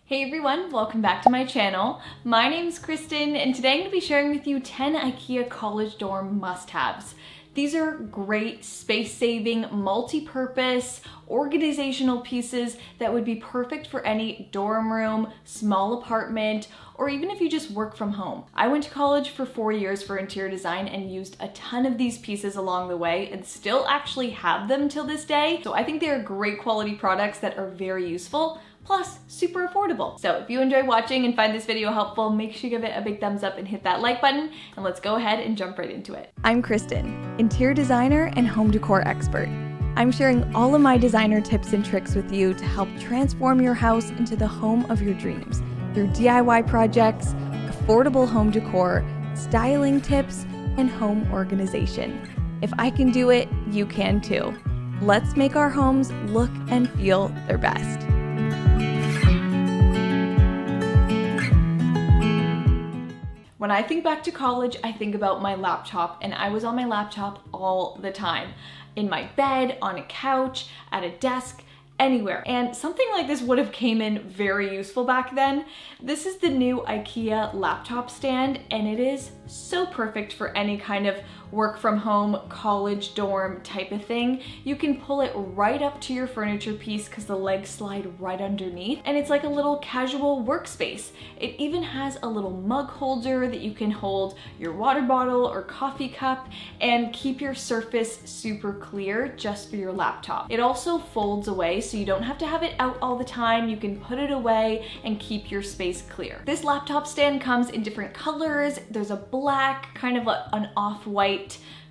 Hey everyone, welcome back to my channel. My name's Kristen and today I'm going to be sharing with you 10 IKEA college dorm must-haves. These are great space-saving, multi-purpose, organizational pieces that would be perfect for any dorm room, small apartment, or even if you just work from home. I went to college for 4 years for interior design and used a ton of these pieces along the way and still actually have them till this day. So I think they are great quality products that are very useful, plus super affordable. So if you enjoy watching and find this video helpful, make sure you give it a big thumbs up and hit that like button, and let's go ahead and jump right into it. I'm Kristen, interior designer and home decor expert. I'm sharing all of my designer tips and tricks with you to help transform your house into the home of your dreams through DIY projects, affordable home decor, styling tips, and home organization. If I can do it, you can too. Let's make our homes look and feel their best. When I think back to college, I think about my laptop, and I was on my laptop all the time. In my bed, on a couch, at a desk, anywhere. And something like this would have came in very useful back then. This is the new IKEA laptop stand, and it is so perfect for any kind of work from home, college dorm type of thing. You can pull it right up to your furniture piece because the legs slide right underneath, and it's like a little casual workspace. It even has a little mug holder that you can hold your water bottle or coffee cup and keep your surface super clear just for your laptop. It also folds away so you don't have to have it out all the time. You can put it away and keep your space clear. This laptop stand comes in different colors. There's a black, kind of an off-white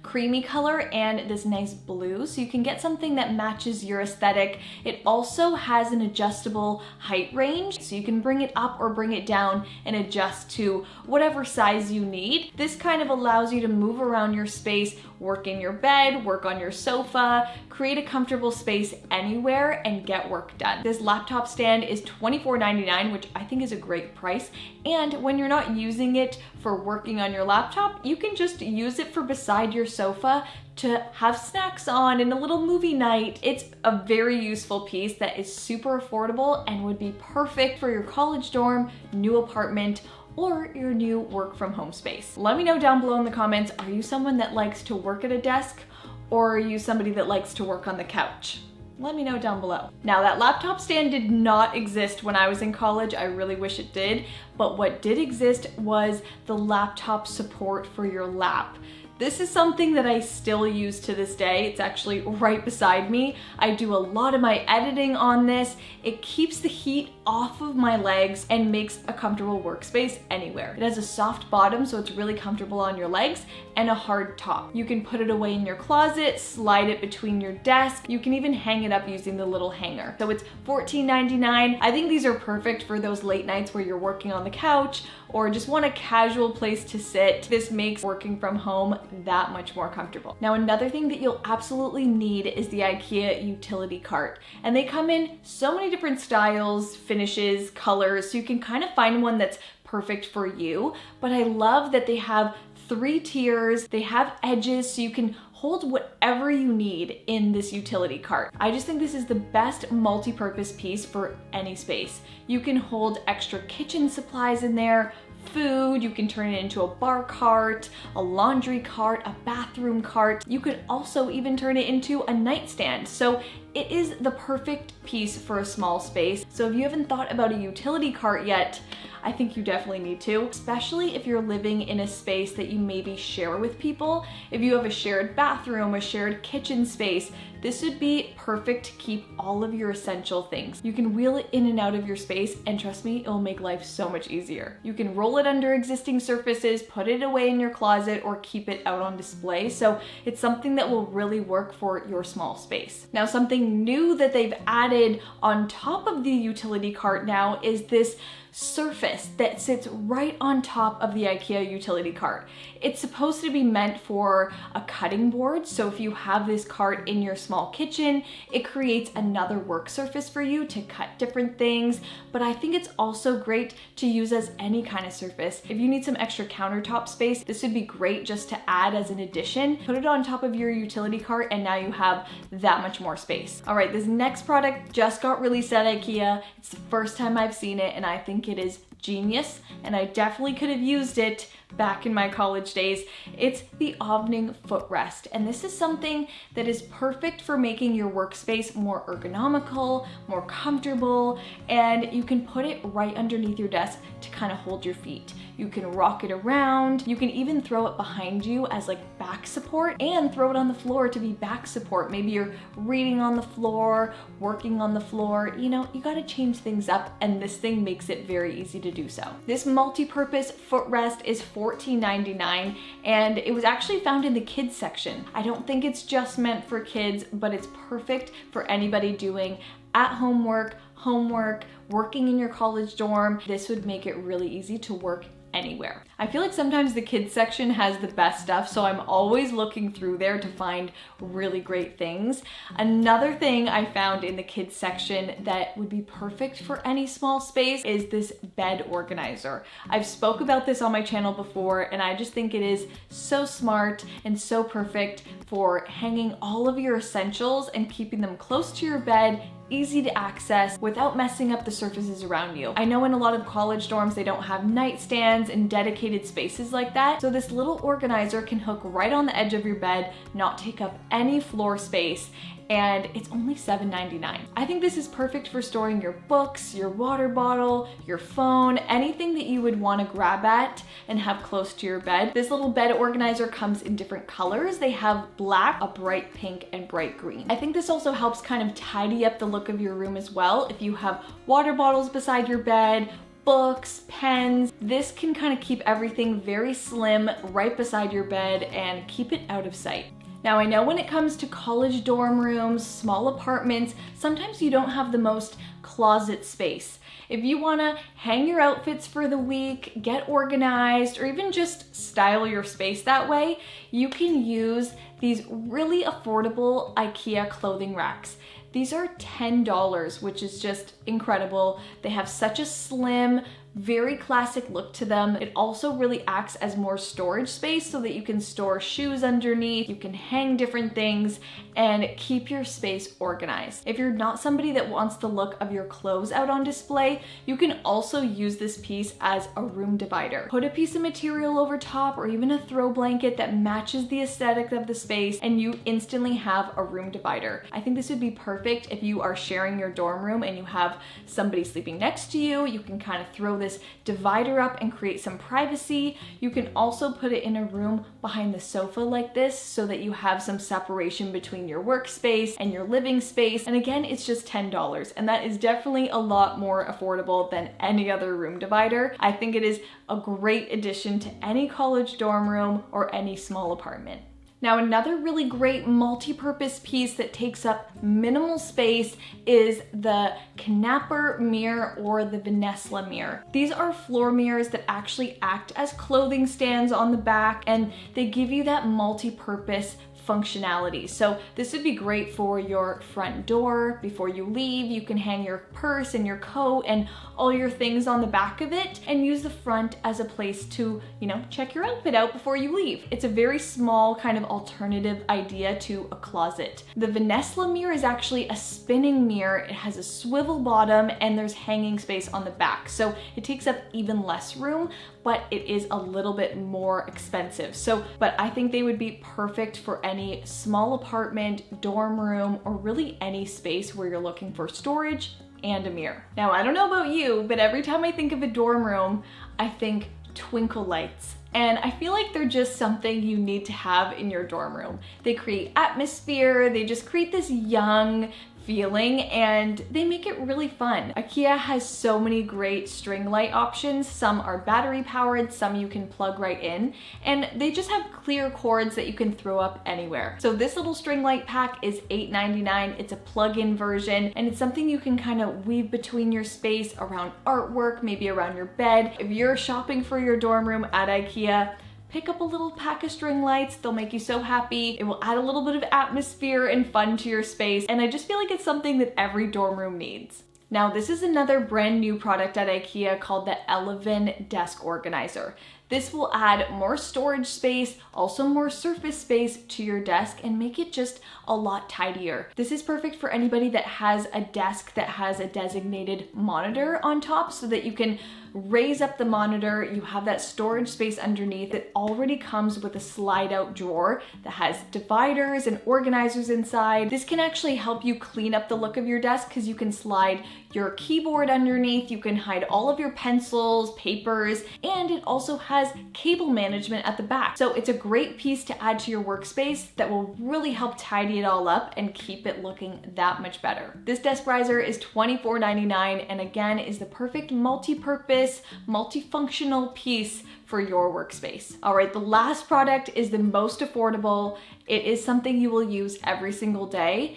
creamy color, and this nice blue, so you can get something that matches your aesthetic. It also has an adjustable height range, so you can bring it up or bring it down and adjust to whatever size you need. This kind of allows you to move around your space, work in your bed, work on your sofa, create a comfortable space anywhere and get work done. This laptop stand is $24.99, which I think is a great price. And when you're not using it for working on your laptop, you can just use it for beside your sofa to have snacks on and a little movie night. It's a very useful piece that is super affordable and would be perfect for your college dorm, new apartment, or your new work from home space. Let me know down below in the comments, are you someone that likes to work at a desk, or are you somebody that likes to work on the couch? Let me know down below. Now, that laptop stand did not exist when I was in college. I really wish it did, but what did exist was the laptop support for your lap. This is something that I still use to this day. It's actually right beside me. I do a lot of my editing on this. It keeps the heat off of my legs and makes a comfortable workspace anywhere. It has a soft bottom, so it's really comfortable on your legs, and a hard top. You can put it away in your closet, slide it between your desk. You can even hang it up using the little hanger. So it's $14.99. I think these are perfect for those late nights where you're working on the couch or just want a casual place to sit. This makes working from home that much more comfortable. Now, another thing that you'll absolutely need is the IKEA utility cart. And they come in so many different styles, finishes, colors, so you can kind of find one that's perfect for you. But I love that they have 3 tiers, they have edges, so you can hold whatever you need in this utility cart. I just think this is the best multi-purpose piece for any space. You can hold extra kitchen supplies in there, food, you can turn it into a bar cart, a laundry cart, a bathroom cart. You could also even turn it into a nightstand. So it is the perfect piece for a small space. So if you haven't thought about a utility cart yet, I think you definitely need to, especially if you're living in a space that you maybe share with people. If you have a shared bathroom, a shared kitchen space, this would be perfect to keep all of your essential things. You can wheel it in and out of your space, and trust me, it'll make life so much easier. You can roll it under existing surfaces, put it away in your closet, or keep it out on display. So it's something that will really work for your small space. Now, something new that they've added on top of the utility cart now is this surface that sits right on top of the Ikea utility cart. It's supposed to be meant for a cutting board, so if you have this cart in your small kitchen, it creates another work surface for you to cut different things, but I think it's also great to use as any kind of surface. If you need some extra countertop space, this would be great just to add as an addition. Put it on top of your utility cart and now you have that much more space. All right, this next product just got released at Ikea. It's the first time I've seen it and I think it is genius, and I definitely could have used it back in my college days. It's the Ovning footrest, and this is something that is perfect for making your workspace more ergonomical, more comfortable, and you can put it right underneath your desk to kind of hold your feet. You can rock it around. You can even throw it behind you as like back support and throw it on the floor to be back support. Maybe you're reading on the floor, working on the floor, you know, you gotta change things up, and this thing makes it very easy to do so. This multi-purpose footrest is $14.99 and it was actually found in the kids section. I don't think it's just meant for kids, but it's perfect for anybody doing at-home work, homework, working in your college dorm. This would make it really easy to work anywhere. I feel like sometimes the kids section has the best stuff, so I'm always looking through there to find really great things. Another thing I found in the kids section that would be perfect for any small space is this bed organizer. I've spoke about this on my channel before, and I just think it is so smart and so perfect for hanging all of your essentials and keeping them close to your bed, easy to access without messing up the surfaces around you. I know in a lot of college dorms they don't have nightstands and dedicated spaces like that, so this little organizer can hook right on the edge of your bed, not take up any floor space, and it's only $7.99. I think this is perfect for storing your books, your water bottle, your phone, anything that you would want to grab at and have close to your bed. This little bed organizer comes in different colors. They have black, a bright pink, and bright green. I think this also helps kind of tidy up the look of your room as well. If you have water bottles beside your bed, books, pens, this can kind of keep everything very slim right beside your bed and keep it out of sight. Now, I know when it comes to college dorm rooms, small apartments, sometimes you don't have the most closet space. If you wanna hang your outfits for the week, get organized, or even just style your space that way, you can use these really affordable Ikea clothing racks. These are $10, which is just incredible. They have such a slim, very classic look to them. It also really acts as more storage space so that you can store shoes underneath, you can hang different things, and keep your space organized. If you're not somebody that wants the look of your clothes out on display, you can also use this piece as a room divider. Put a piece of material over top or even a throw blanket that matches the aesthetic of the space, and you instantly have a room divider. I think this would be perfect if you are sharing your dorm room and you have somebody sleeping next to you. You can kind of throw this divider up and create some privacy. You can also put it in a room behind the sofa like this so that you have some separation between your workspace and your living space. And again, it's just $10, and that is definitely a lot more affordable than any other room divider. I think it is a great addition to any college dorm room or any small apartment. Now, another really great multi-purpose piece that takes up minimal space is the Knapper mirror or the Vanessa mirror. These are floor mirrors that actually act as clothing stands on the back, and they give you that multi-purpose functionality. So this would be great for your front door. Before you leave, you can hang your purse and your coat and all your things on the back of it and use the front as a place to, you know, check your outfit out before you leave. It's a very small kind of alternative idea to a closet. The Vanessa mirror is actually a spinning mirror. It has a swivel bottom and there's hanging space on the back. So it takes up even less room, but it is a little bit more expensive. But I think they would be perfect for any small apartment, dorm room, or really any space where you're looking for storage and a mirror. Now, I don't know about you, but every time I think of a dorm room, I think twinkle lights. And I feel like they're just something you need to have in your dorm room. They create atmosphere, they just create this young feeling and they make it really fun. Ikea has so many great string light options. Some are battery powered, some you can plug right in, and they just have clear cords that you can throw up anywhere. So this little string light pack is $8.99. It's a plug-in version, and it's something you can kind of weave between your space, around artwork, maybe around your bed. If you're shopping for your dorm room at Ikea, pick up a little pack of string lights. They'll make you so happy. It will add a little bit of atmosphere and fun to your space. And I just feel like it's something that every dorm room needs. Now, this is another brand new product at Ikea called the Elevin Desk Organizer. This will add more storage space, also more surface space to your desk and make it just a lot tidier. This is perfect for anybody that has a desk that has a designated monitor on top so that you can raise up the monitor. You have that storage space underneath. It already comes with a slide out drawer that has dividers and organizers inside. This can actually help you clean up the look of your desk because you can slide your keyboard underneath. You can hide all of your pencils, papers, and it also has cable management at the back. So it's a great piece to add to your workspace that will really help tidy it all up and keep it looking that much better. This desk riser is $24.99 and again is the perfect multi-purpose, multifunctional piece for your workspace. All right, the last product is the most affordable. It is something you will use every single day,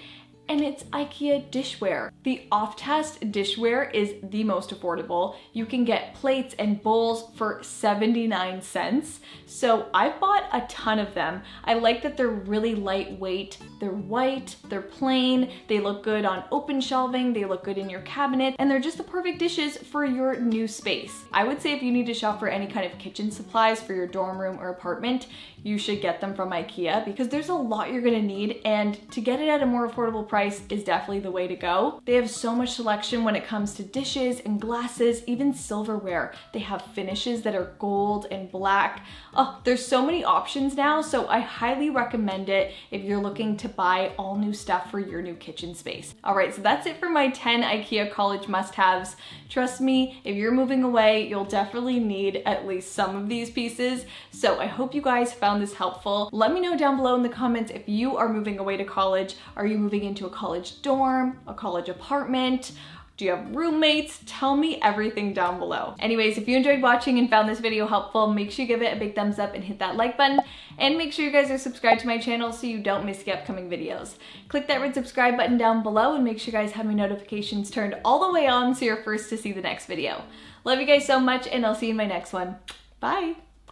and it's Ikea dishware. The off-test dishware is the most affordable. You can get plates and bowls for 79 cents. So I bought a ton of them. I like that they're really lightweight. They're white, they're plain, they look good on open shelving, they look good in your cabinet, and they're just the perfect dishes for your new space. I would say if you need to shop for any kind of kitchen supplies for your dorm room or apartment, you should get them from Ikea because there's a lot you're gonna need, and to get it at a more affordable price is definitely the way to go. They have so much selection when it comes to dishes and glasses, even silverware. They have finishes that are gold and black. Oh, there's so many options now, so I highly recommend it if you're looking to buy all new stuff for your new kitchen space. All right, so that's it for my 10 Ikea college must-haves. Trust me, if you're moving away, you'll definitely need at least some of these pieces. So I hope you guys found this helpful. Let me know down below in the comments if you are moving away to college. Are you moving into a college dorm, a college apartment? Do you have roommates? Tell me everything down below. Anyways, if you enjoyed watching and found this video helpful, make sure you give it a big thumbs up and hit that like button. And make sure you guys are subscribed to my channel so you don't miss the upcoming videos. Click that red subscribe button down below and make sure you guys have my notifications turned all the way on so you're first to see the next video. Love you guys so much and I'll see you in my next one. Bye.